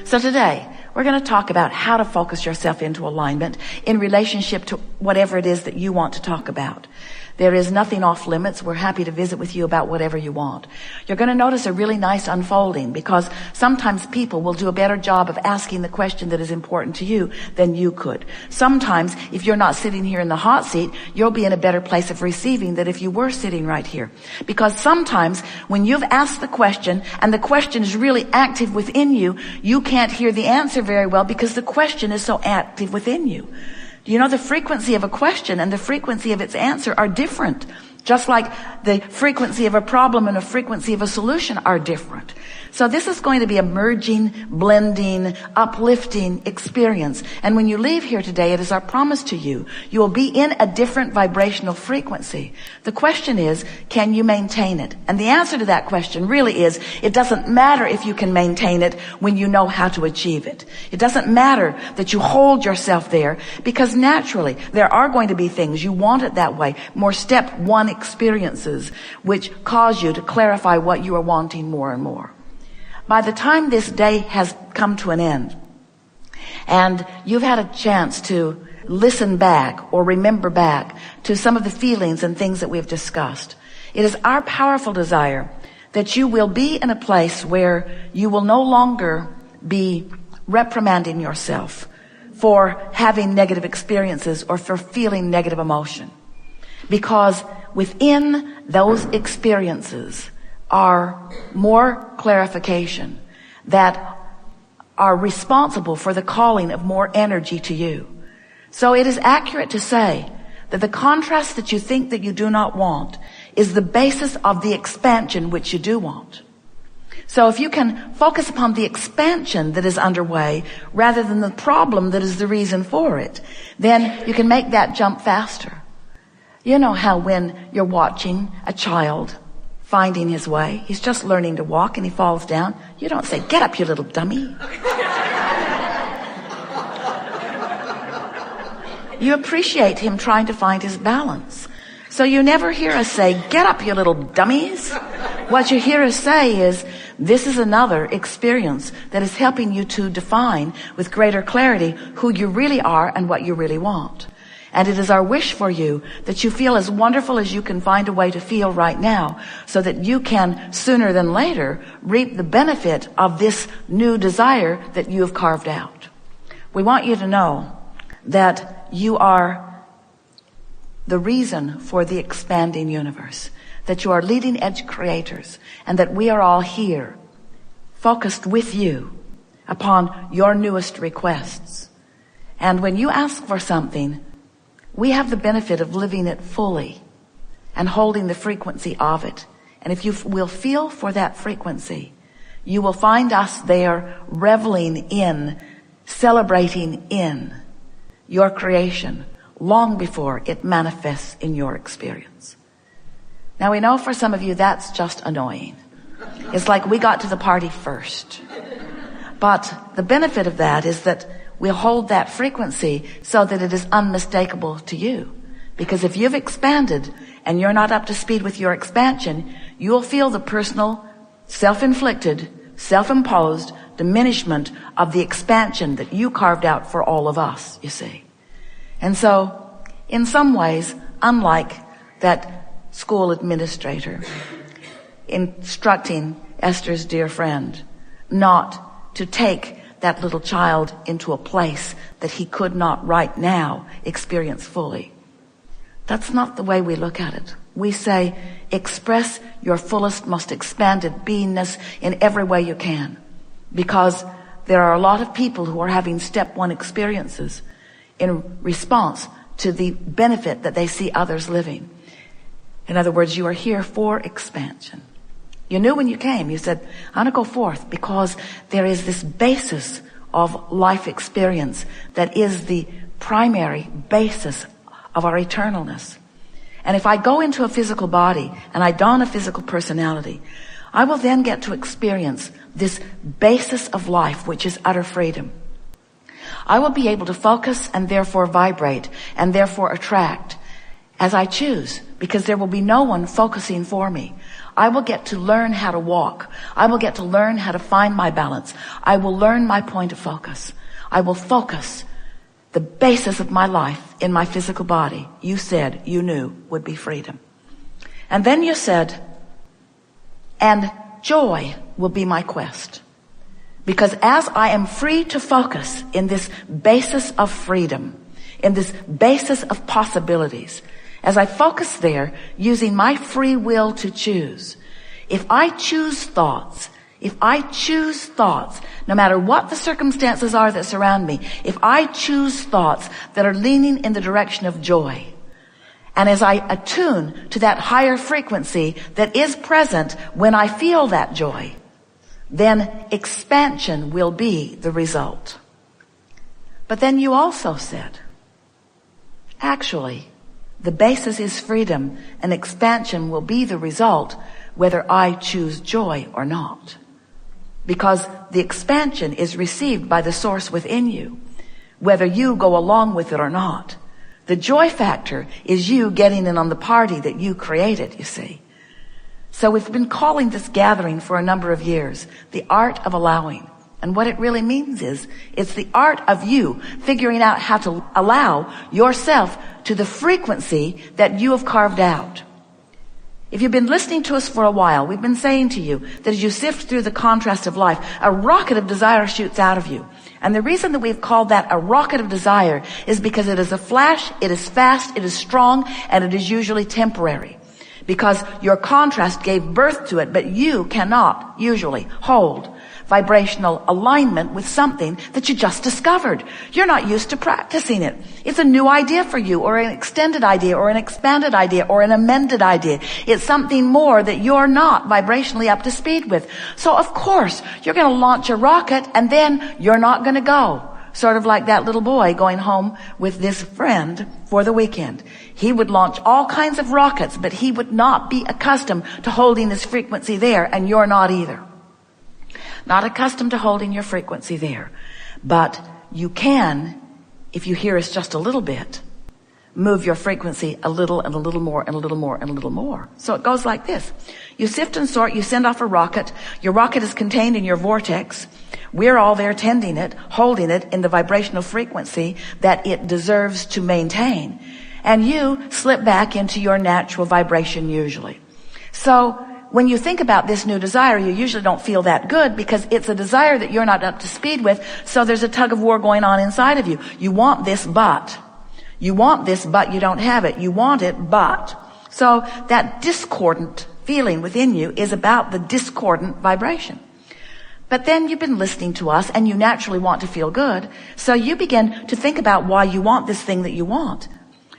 So today, we're going to talk about how to focus yourself into alignment in relationship to whatever it is that you want to talk about. There is nothing off limits. We're happy to visit with you about whatever you want. You're going to notice a really nice unfolding, because sometimes people will do a better job of asking the question that is important to you than you could. Sometimes, if you're not sitting here in the hot seat, you'll be in a better place of receiving than if you were sitting right here. Because sometimes when you've asked the question and the question is really active within you, you can't hear the answer very well because the question is so active within you. You know, the frequency of a question and the frequency of its answer are different. Just like the frequency of a problem and the frequency of a solution are different. So this is going to be a merging, blending, uplifting experience. And when you leave here today, it is our promise to you, you will be in a different vibrational frequency. The question is, can you maintain it? And the answer to that question really is, it doesn't matter if you can maintain it when you know how to achieve it. It doesn't matter that you hold yourself there, because naturally there are going to be things you want it that way, more step one experiences which cause you to clarify what you are wanting more and more. By the time this day has come to an end and you've had a chance to listen back or remember back to some of the feelings and things that we've discussed, it is our powerful desire that you will be in a place where you will no longer be reprimanding yourself for having negative experiences or for feeling negative emotion. Because within those experiences are more clarification that are responsible for the calling of more energy to you. So it is accurate to say that the contrast that you think that you do not want is the basis of the expansion which you do want. So if you can focus upon the expansion that is underway rather than the problem that is the reason for it, then you can make that jump faster. You know how when you're watching a child finding his way, he's just learning to walk and he falls down, you don't say, "Get up, you little dummy." You appreciate him trying to find his balance. So you never hear us say, "Get up, you little dummies." What you hear us say is, this is another experience that is helping you to define with greater clarity who you really are and what you really want. And it is our wish for you that you feel as wonderful as you can find a way to feel right now, so that you can sooner than later reap the benefit of this new desire that you have carved out. We want you to know that you are the reason for the expanding universe, that you are leading edge creators, and that we are all here focused with you upon your newest requests. And when you ask for something, we have the benefit of living it fully and holding the frequency of it. And if you will feel for that frequency, you will find us there reveling in, celebrating in your creation long before it manifests in your experience. Now we know for some of you that's just annoying. It's like we got to the party first. But the benefit of that is that we'll hold that frequency so that it is unmistakable to you. Because if you've expanded and you're not up to speed with your expansion, you'll feel the personal, self-inflicted, self-imposed diminishment of the expansion that you carved out for all of us, you see. And so, in some ways, unlike that school administrator instructing Esther's dear friend not to take that little child into a place that he could not right now experience fully. That's not the way we look at it. We say, express your fullest, most expanded beingness in every way you can. Because there are a lot of people who are having step one experiences in response to the benefit that they see others living. In other words, you are here for expansion. You knew when you came, you said, I want to go forth because there is this basis of life experience that is the primary basis of our eternalness. And if I go into a physical body and I don a physical personality, I will then get to experience this basis of life, which is utter freedom. I will be able to focus and therefore vibrate and therefore attract as I choose, because there will be no one focusing for me. I will get to learn how to walk. I will get to learn how to find my balance. I will learn my point of focus. I will focus the basis of my life in my physical body. You said you knew would be freedom. And then you said, and joy will be my quest. Because as I am free to focus in this basis of freedom, in this basis of possibilities, as I focus there using my free will to choose, if I choose thoughts, no matter what the circumstances are that surround me, if I choose thoughts that are leaning in the direction of joy, and as I attune to that higher frequency that is present when I feel that joy, then expansion will be the result. But then you also said, actually, the basis is freedom, and expansion will be the result whether I choose joy or not. Because the expansion is received by the source within you, whether you go along with it or not. The joy factor is you getting in on the party that you created, you see. So we've been calling this gathering for a number of years, the art of allowing. And what it really means is, it's the art of you figuring out how to allow yourself to the frequency that you have carved out. If you've been listening to us for a while, we've been saying to you that as you sift through the contrast of life, a rocket of desire shoots out of you. And the reason that we've called that a rocket of desire is because it is a flash, it is fast, it is strong, and it is usually temporary. Because your contrast gave birth to it, but you cannot usually hold vibrational alignment with something that you just discovered. You're not used to practicing it. It's a new idea for you, or an extended idea, or an expanded idea, or an amended idea. It's something more that you're not vibrationally up to speed with. So of course, you're going to launch a rocket, and then you're not going to go. Sort of like that little boy going home with this friend for the weekend. He would launch all kinds of rockets, but he would not be accustomed to holding this frequency there, and you're not either. Not accustomed to holding your frequency there. But you can, if you hear us just a little bit, move your frequency a little and a little more and a little more and a little more. So it goes like this. You sift and sort, you send off a rocket. Your rocket is contained in your vortex. We're all there tending it, holding it in the vibrational frequency that it deserves to maintain. And you slip back into your natural vibration usually. So when you think about this new desire, you usually don't feel that good because it's a desire that you're not up to speed with. So there's a tug of war going on inside of you. You want this, but you don't have it. You want it, but. So that discordant feeling within you is about the discordant vibration. But then you've been listening to us and you naturally want to feel good. So you begin to think about why you want this thing that you want.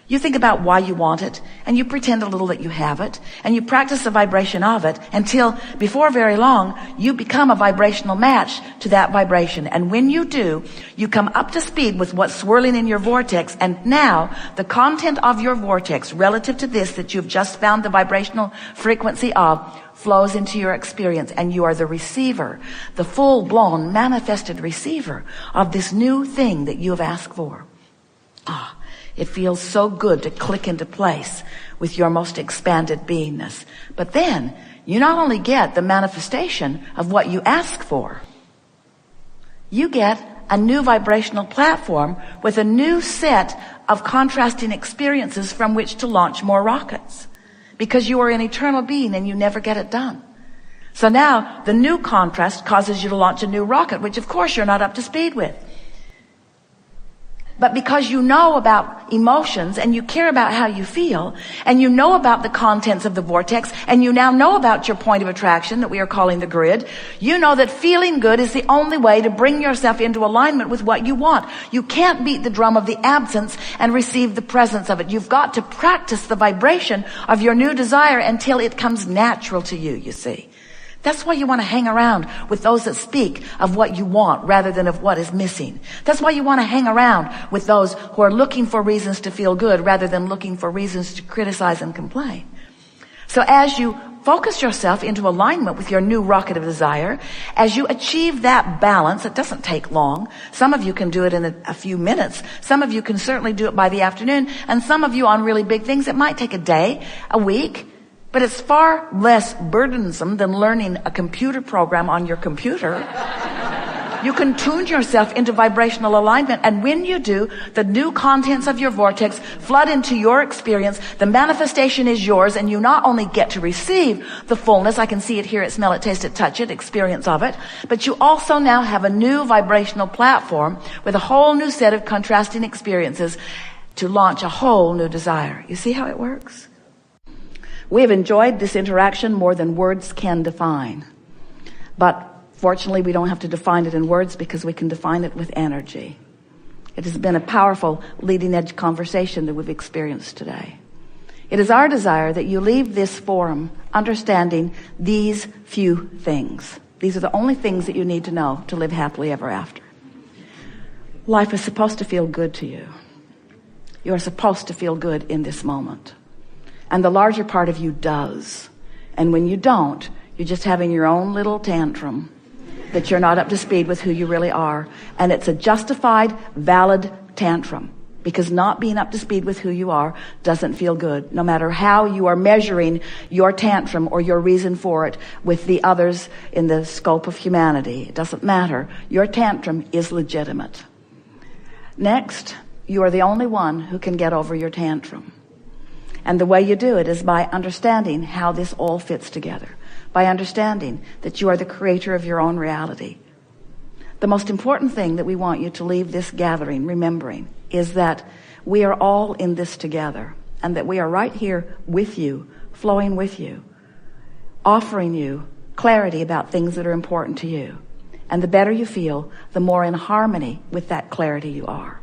You think about why you want it, and you pretend a little that you have it, and you practice the vibration of it until, before very long, you become a vibrational match to that vibration. And when you do, you come up to speed with what's swirling in your vortex, and now the content of your vortex relative to this that you've just found the vibrational frequency of flows into your experience, and you are the receiver, the full-blown manifested receiver of this new thing that you have asked for. It feels so good to click into place with your most expanded beingness. But then, you not only get the manifestation of what you ask for, you get a new vibrational platform with a new set of contrasting experiences from which to launch more rockets. Because you are an eternal being and you never get it done. So now, the new contrast causes you to launch a new rocket, which of course you're not up to speed with. But because you know about emotions and you care about how you feel and you know about the contents of the vortex and you now know about your point of attraction that we are calling the grid, you know that feeling good is the only way to bring yourself into alignment with what you want. You can't beat the drum of the absence and receive the presence of it. You've got to practice the vibration of your new desire until it comes natural to you, you see. That's why you want to hang around with those that speak of what you want rather than of what is missing. That's why you want to hang around with those who are looking for reasons to feel good rather than looking for reasons to criticize and complain. So as you focus yourself into alignment with your new rocket of desire, as you achieve that balance, it doesn't take long. Some of you can do it in a few minutes. Some of you can certainly do it by the afternoon. And some of you on really big things, it might take a day, a week. But it's far less burdensome than learning a computer program on your computer. You can tune yourself into vibrational alignment, and when you do, the new contents of your vortex flood into your experience. The manifestation is yours, and you not only get to receive the fullness, I can see it, hear it, smell it, taste it, touch it, experience of it, but you also now have a new vibrational platform with a whole new set of contrasting experiences to launch a whole new desire. You see how it works? We have enjoyed this interaction more than words can define. But fortunately, we don't have to define it in words because we can define it with energy. It has been a powerful leading edge conversation that we've experienced today. It is our desire that you leave this forum understanding these few things. These are the only things that you need to know to live happily ever after. Life is supposed to feel good to you. You are supposed to feel good in this moment. And the larger part of you does. And when you don't, you're just having your own little tantrum that you're not up to speed with who you really are. And it's a justified, valid tantrum, because not being up to speed with who you are doesn't feel good, no matter how you are measuring your tantrum or your reason for it with the others in the scope of humanity. It doesn't matter. Your tantrum is legitimate. Next, you are the only one who can get over your tantrum. And the way you do it is by understanding how this all fits together, by understanding that you are the creator of your own reality. The most important thing that we want you to leave this gathering remembering is that we are all in this together, and that we are right here with you, flowing with you, offering you clarity about things that are important to you. And the better you feel, the more in harmony with that clarity you are.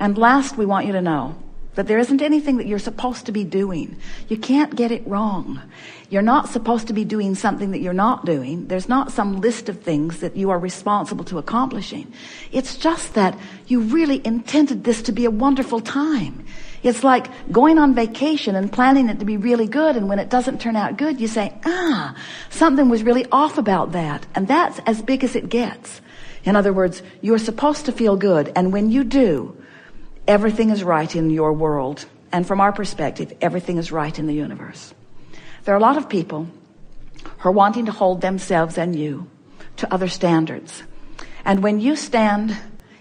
And last, we want you to know that there isn't anything that you're supposed to be doing. You can't get it wrong. You're not supposed to be doing something that you're not doing. There's not some list of things that you are responsible to accomplishing. It's just that you really intended this to be a wonderful time. It's like going on vacation and planning it to be really good, and when it doesn't turn out good, you say, something was really off about that. And that's as big as it gets. In other words, you're supposed to feel good, and when you do, everything is right in your world. And from our perspective, everything is right in the universe. There are a lot of people who are wanting to hold themselves and you to other standards. And when you stand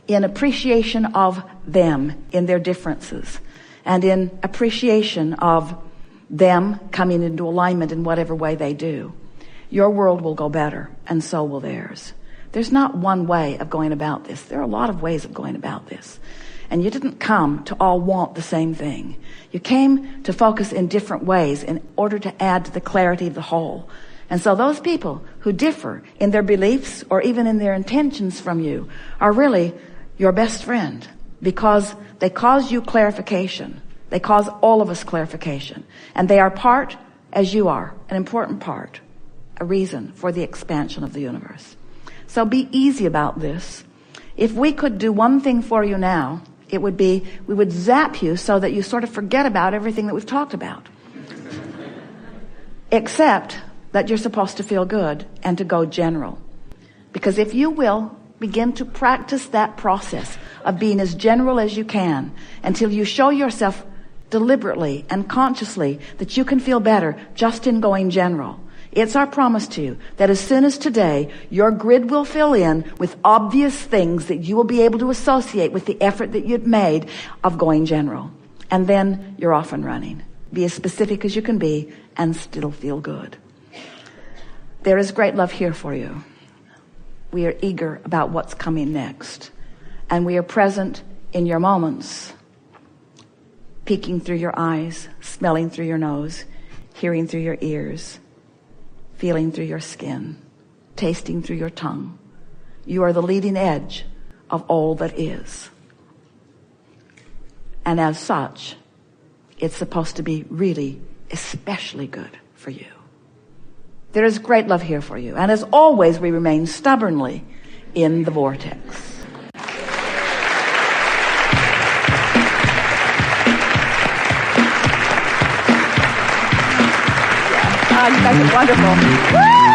in appreciation of them in their differences, and in appreciation of them coming into alignment in whatever way they do, your world will go better, and so will theirs. There's not one way of going about this. There are a lot of ways of going about this. And you didn't come to all want the same thing. You came to focus in different ways in order to add to the clarity of the whole. And so those people who differ in their beliefs or even in their intentions from you are really your best friend, because they cause you clarification. They cause all of us clarification. And they are part, as you are, an important part, a reason for the expansion of the universe. So be easy about this. If we could do one thing for you now, it would be, we would zap you so that you sort of forget about everything that we've talked about. Except that you're supposed to feel good and to go general. Because if you will begin to practice that process of being as general as you can until you show yourself deliberately and consciously that you can feel better just in going general. It's our promise to you that as soon as today, your grid will fill in with obvious things that you will be able to associate with the effort that you've made of going general. And then you're off and running. Be as specific as you can be and still feel good. There is great love here for you. We are eager about what's coming next. And we are present in your moments, peeking through your eyes, smelling through your nose, hearing through your ears, feeling through your skin, tasting through your tongue. You are the leading edge of all that is. And as such, it's supposed to be really especially good for you. There is great love here for you. And as always, we remain stubbornly in the vortex. You guys are wonderful. Woo!